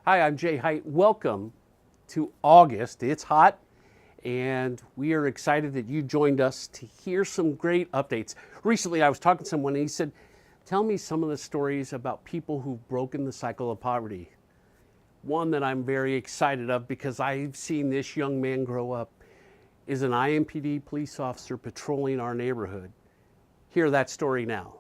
Hi, I'm Jay Height. Welcome to August. It's hot, and we are excited that you joined us to hear some great updates. Recently, I was talking to someone, and he said, tell me some of the stories about people who've broken the cycle of poverty. One that I'm very excited of because I've seen this young man grow up is an IMPD police officer patrolling our neighborhood. Hear that story now.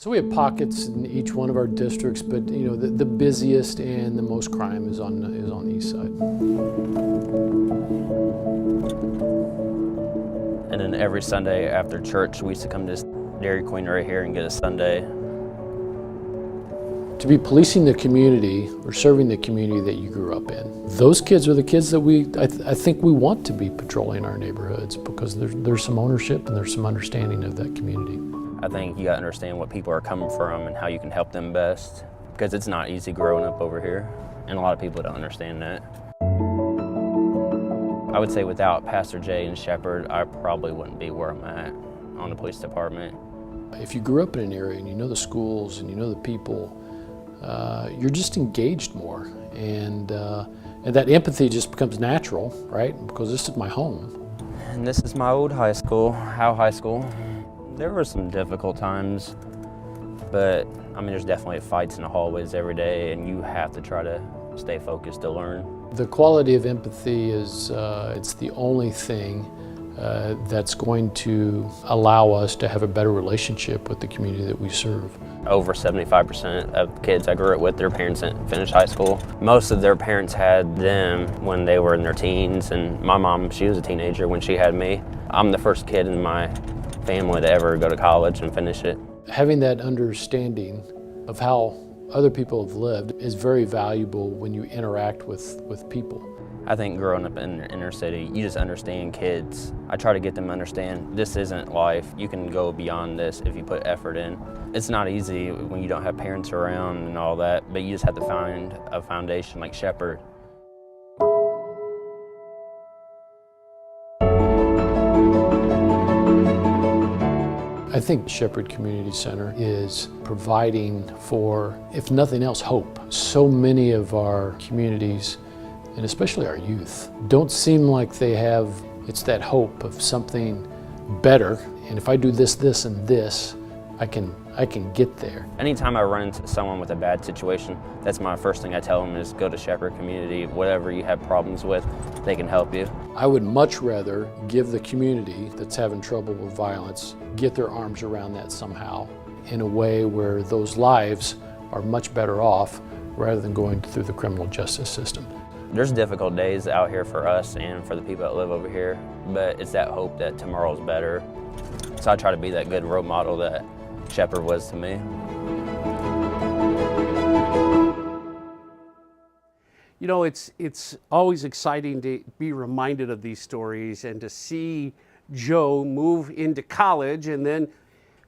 So we have pockets in each one of our districts, but the busiest and the most crime is on the east side. And then every Sunday after church, we used to come to this Dairy Queen right here and get a sundae. To be policing the community or serving the community that you grew up in, those kids are the kids that I think we want to be patrolling our neighborhoods because there's some ownership and there's some understanding of that community. I think you gotta understand what people are coming from and how you can help them best, because it's not easy growing up over here, and a lot of people don't understand that. I would say without Pastor Jay and Shepherd, I probably wouldn't be where I'm at on the police department. If you grew up in an area and you know the schools and you know the people, you're just engaged more, and that empathy just becomes natural, right? Because this is my home. And this is my old high school, Howe High School. There were some difficult times, but I mean, there's definitely fights in the hallways every day, and you have to try to stay focused to learn. The quality of empathy is it's the only thing that's going to allow us to have a better relationship with the community that we serve. Over 75% of kids I grew up with, their parents didn't finish high school. Most of their parents had them when they were in their teens, and my mom, she was a teenager when she had me. I'm the first kid in my family to ever go to college and finish it. Having that understanding of how other people have lived is very valuable when you interact with people. I think growing up in the inner city, you just understand kids. I try to get them to understand this isn't life. You can go beyond this if you put effort in. It's not easy when you don't have parents around and all that, but you just have to find a foundation like Shepherd. I think Shepherd Community Center is providing for, if nothing else, hope. So many of our communities, and especially our youth, don't seem like they have, it's that hope of something better. And if I do this, this, and this, I can get there. Anytime I run into someone with a bad situation, that's my first thing I tell them is go to Shepherd Community. Whatever you have problems with, they can help you. I would much rather give the community that's having trouble with violence, get their arms around that somehow in a way where those lives are much better off rather than going through the criminal justice system. There's difficult days out here for us and for the people that live over here, but it's that hope that tomorrow's better. So I try to be that good role model that Shepherd was to me. You know, it's always exciting to be reminded of these stories and to see Joe move into college and then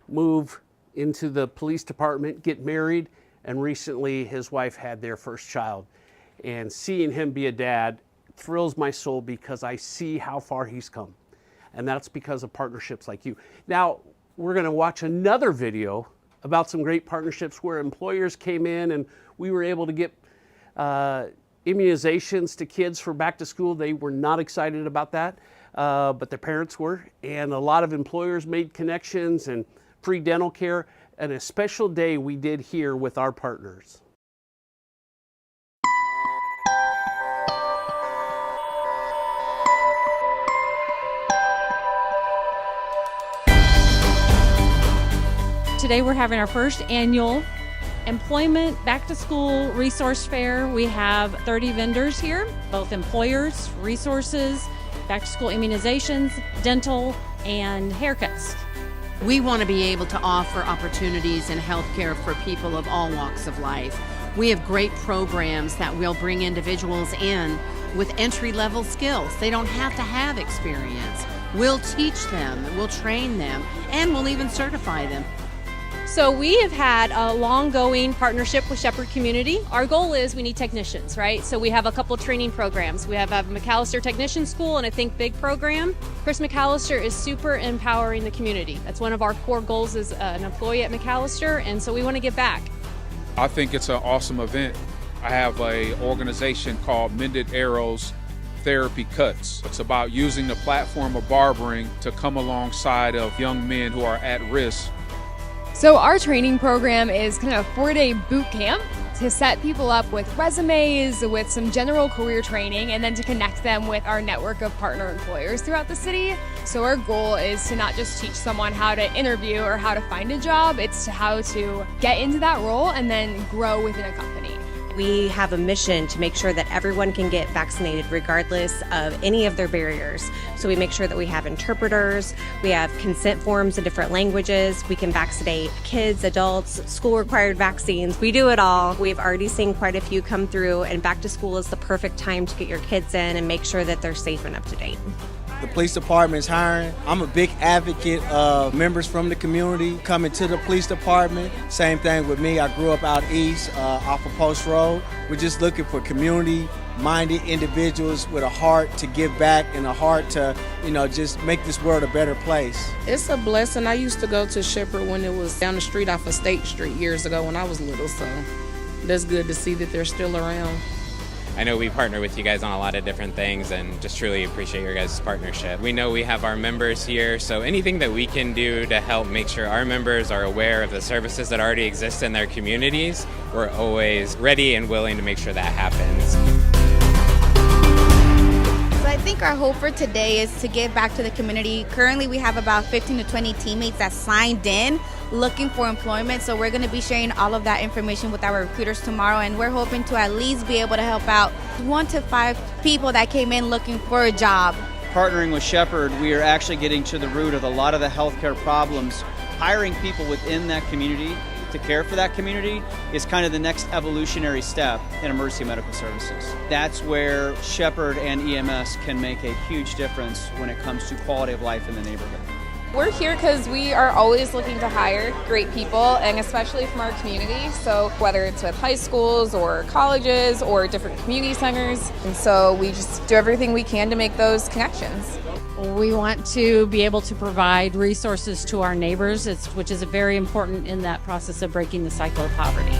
move into the police department, get married, and recently his wife had their first child. And seeing him be a dad thrills my soul because I see how far he's come. And that's because of partnerships like you. Now, we're going to watch another video about some great partnerships where employers came in and we were able to get immunizations to kids for back to school. They were not excited about that, but their parents were. And a lot of employers made connections and free dental care. And a special day we did here with our partners. Today we're having our first annual employment back to school resource fair. We have 30 vendors here, both employers, resources, back to school immunizations, dental, and haircuts. We want to be able to offer opportunities in healthcare for people of all walks of life. We have great programs that will bring individuals in with entry-level skills. They don't have to have experience. We'll teach them, we'll train them, and we'll even certify them. So we have had a long-going partnership with Shepherd Community. Our goal is we need technicians, right? So we have a couple training programs. We have a McAllister Technician School and a Think Big program. Chris McAllister is super empowering the community. That's one of our core goals as an employee at McAllister, and so we want to give back. I think it's an awesome event. I have a organization called Mended Arrows Therapy Cuts. It's about using the platform of barbering to come alongside of young men who are at risk. So our training program is kind of a 4-day boot camp to set people up with resumes, with some general career training, and then to connect them with our network of partner employers throughout the city. So our goal is to not just teach someone how to interview or how to find a job, it's to how to get into that role and then grow within a company. We have a mission to make sure that everyone can get vaccinated regardless of any of their barriers. So we make sure that we have interpreters, we have consent forms in different languages, we can vaccinate kids, adults, school-required vaccines. We do it all. We've already seen quite a few come through, and back to school is the perfect time to get your kids in and make sure that they're safe and up to date. The police department is hiring. I'm a big advocate of members from the community coming to the police department. Same thing with me. I grew up out east off of Post Road. We're just looking for community-minded individuals with a heart to give back and a heart to, just make this world a better place. It's a blessing. I used to go to Shepherd when it was down the street off of State Street years ago when I was little, so that's good to see that they're still around. I know we partner with you guys on a lot of different things and just truly appreciate your guys' partnership. We know we have our members here, so anything that we can do to help make sure our members are aware of the services that already exist in their communities, we're always ready and willing to make sure that happens. So I think our hope for today is to give back to the community. Currently we have about 15 to 20 teammates that signed in looking for employment, so we're going to be sharing all of that information with our recruiters tomorrow, and we're hoping to at least be able to help out 1 to 5 people that came in looking for a job. Partnering with Shepherd, we are actually getting to the root of a lot of the healthcare problems. Hiring people within that community to care for that community is kind of the next evolutionary step in emergency medical services. That's where Shepherd and EMS can make a huge difference when it comes to quality of life in the neighborhood. We're here because we are always looking to hire great people, and especially from our community. So whether it's with high schools or colleges or different community centers, and so we just do everything we can to make those connections. We want to be able to provide resources to our neighbors, which is very important in that process of breaking the cycle of poverty.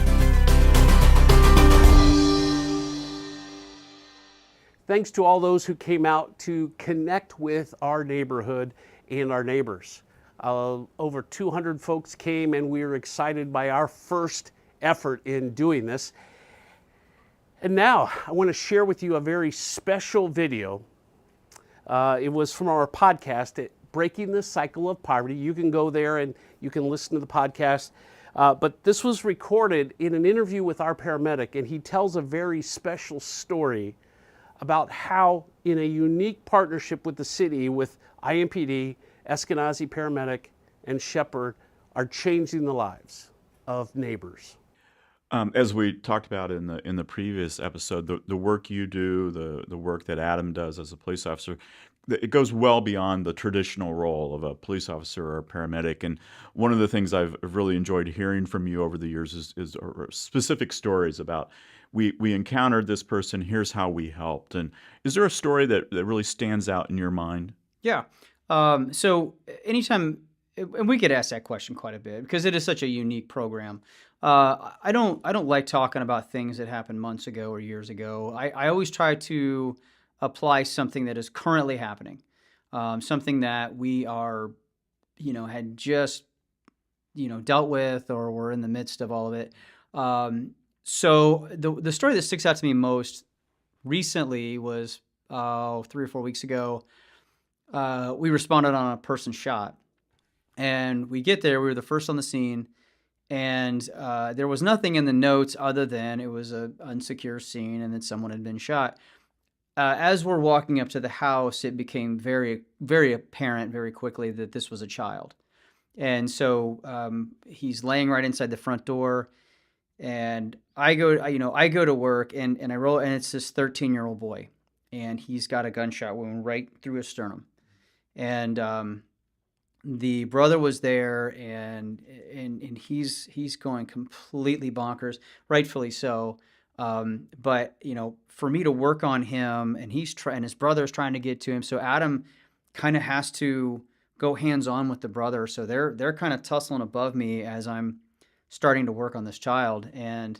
Thanks to all those who came out to connect with our neighborhood and our neighbors. Over 200 folks came, and we were excited by our first effort in doing this. And now I want to share with you a very special video. It was from our podcast, Breaking the Cycle of Poverty. You can go there and you can listen to the podcast. But this was recorded in an interview with our paramedic, and he tells a very special story about how, in a unique partnership with the city, with IMPD, Eskenazi Paramedic, and Shepherd, are changing the lives of neighbors. As we talked about in the previous episode, the work you do, the work that Adam does as a police officer, it goes well beyond the traditional role of a police officer or a paramedic. And one of the things I've really enjoyed hearing from you over the years is specific stories about, we encountered this person, here's how we helped. And is there a story that really stands out in your mind? Yeah. So anytime, and we get asked that question quite a bit because it is such a unique program. I don't like talking about things that happened months ago or years ago. I always try to apply something that is currently happening, something that we are, had just, dealt with or we're in the midst of all of it. So the story that sticks out to me most recently was 3 or 4 weeks ago. We responded on a person shot, and we get there. We were the first on the scene, and there was nothing in the notes other than it was an unsecure scene and that someone had been shot. As we're walking up to the house, it became very, very apparent very quickly that this was a child. And so he's laying right inside the front door, and I go to work, and I roll, and it's this 13-year-old boy, and he's got a gunshot wound right through his sternum. And the brother was there, and he's going completely bonkers, rightfully so. But for me to work on him, and his brother's trying to get to him, so Adam kind of has to go hands-on with the brother. So they're kind of tussling above me as I'm starting to work on this child, and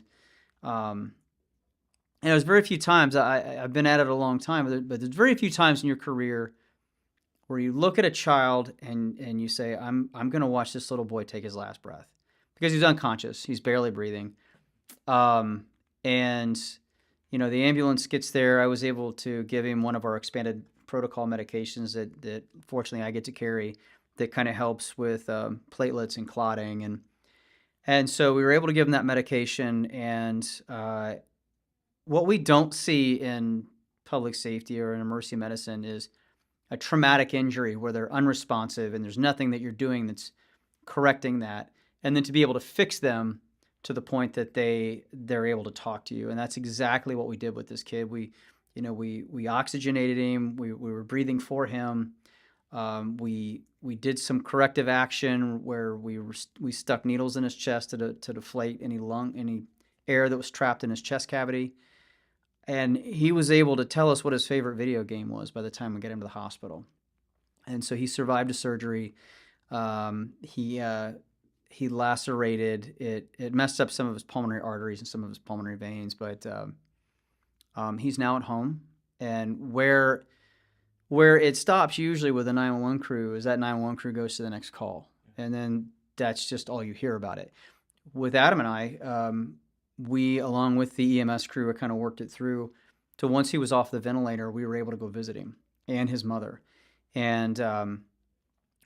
And there's very few times, I've been at it a long time, but there's very few times in your career where you look at a child and you say, I'm going to watch this little boy take his last breath, because he's unconscious. He's barely breathing. And, you know, the ambulance gets there. I was able to give him one of our expanded protocol medications that fortunately I get to carry, that kind of helps with platelets and clotting. And so we were able to give him that medication. And what we don't see in public safety or in emergency medicine is a traumatic injury where they're unresponsive and there's nothing that you're doing that's correcting that. And then to be able to fix them to the point that they're able to talk to you. And that's exactly what we did with this kid. We oxygenated him. We were breathing for him. We did some corrective action where we stuck needles in his chest to deflate any air that was trapped in his chest cavity. And he was able to tell us what his favorite video game was by the time we got him to the hospital. And so he survived a surgery. He lacerated it. It messed up some of his pulmonary arteries and some of his pulmonary veins, but he's now at home. And where it stops usually with a 911 crew is that 911 crew goes to the next call, and then that's just all you hear about it. With Adam and I, we, along with the EMS crew, kind of worked it through to once he was off the ventilator, we were able to go visit him and his mother. And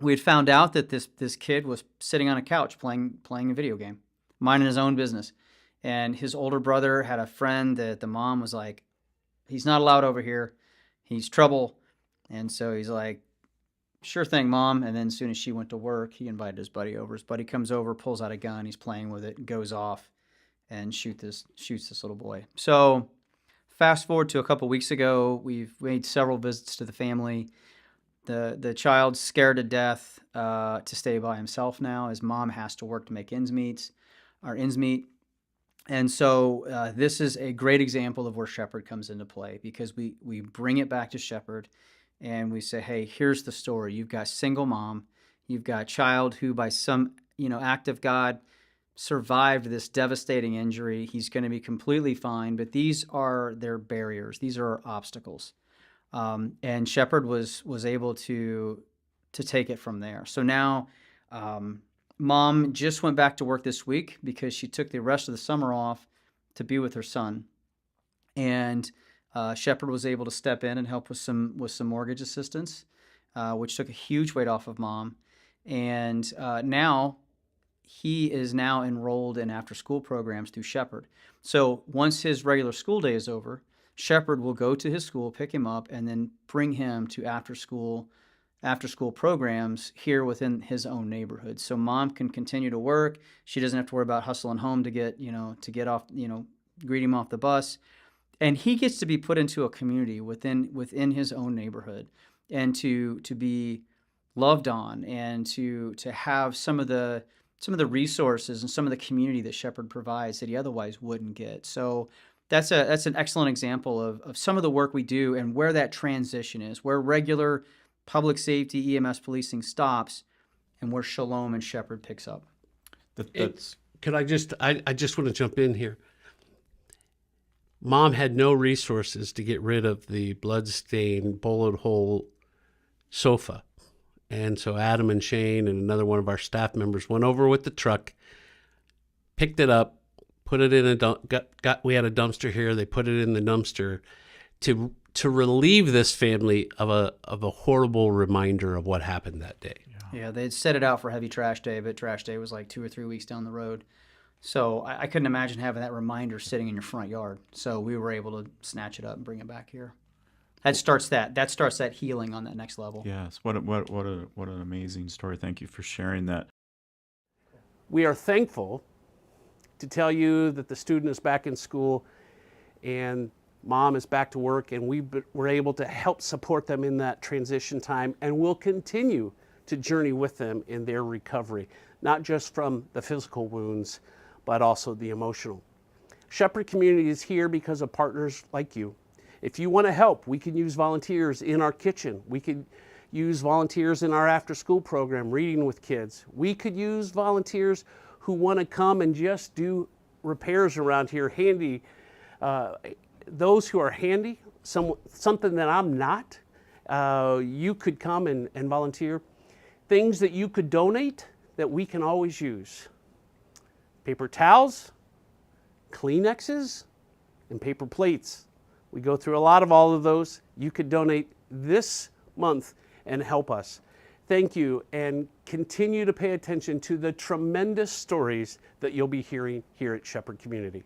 we had found out that this kid was sitting on a couch playing a video game, minding his own business. And his older brother had a friend that the mom was like, he's not allowed over here. He's trouble. And so he's like, sure thing, Mom. And then as soon as she went to work, he invited his buddy over. His buddy comes over, pulls out a gun, he's playing with it, goes off and shoots this little boy. So fast forward to a couple weeks ago, we've made several visits to the family. The child's scared to death to stay by himself now. His mom has to work to make ends meet. And so this is a great example of where Shepherd comes into play, because we bring it back to Shepherd and we say, hey, here's the story. You've got single mom. You've got a child who by some act of God survived this devastating injury. He's going to be completely fine, but these are their barriers. These are obstacles. And Shepherd was able to take it from there. So now Mom just went back to work this week because she took the rest of the summer off to be with her son. And Shepherd was able to step in and help with some mortgage assistance, which took a huge weight off of Mom. And now he is now enrolled in after-school programs through Shepherd. So once his regular school day is over, Shepherd will go to his school, pick him up, and then bring him to after-school programs here within his own neighborhood. So Mom can continue to work. She doesn't have to worry about hustling home to get off, greet him off the bus. And he gets to be put into a community within his own neighborhood, and to be loved on, and to have some of the resources and some of the community that Shepherd provides that he otherwise wouldn't get. So that's an excellent example of some of the work we do and where that transition is, where regular public safety, EMS policing stops, and where Shalom and Shepherd picks up. Could I just want to jump in here. Mom had no resources to get rid of the blood-stained, bullet hole sofa. And so Adam and Shane and another one of our staff members went over with the truck, picked it up, put it in we had a dumpster here. They put it in the dumpster to relieve this family of a horrible reminder of what happened that day. Yeah, they'd set it out for heavy trash day, but trash day was like 2 or 3 weeks down the road. So I couldn't imagine having that reminder sitting in your front yard. So we were able to snatch it up and bring it back here. That starts that healing on that next level. Yes, what an amazing story. Thank you for sharing that. We are thankful to tell you that the student is back in school and Mom is back to work, and we were able to help support them in that transition time, and we'll continue to journey with them in their recovery, not just from the physical wounds, but also the emotional. Shepherd Community is here because of partners like you. If you want to help, we can use volunteers in our kitchen. We could use volunteers in our after-school program, reading with kids. We could use volunteers who want to come and just do repairs around here, handy those who are handy, something that I'm not, you could come and volunteer. Things that you could donate that we can always use. Paper towels, Kleenexes, and paper plates. We go through a lot of all of those. You could donate this month and help us. Thank you, and continue to pay attention to the tremendous stories that you'll be hearing here at Shepherd Community.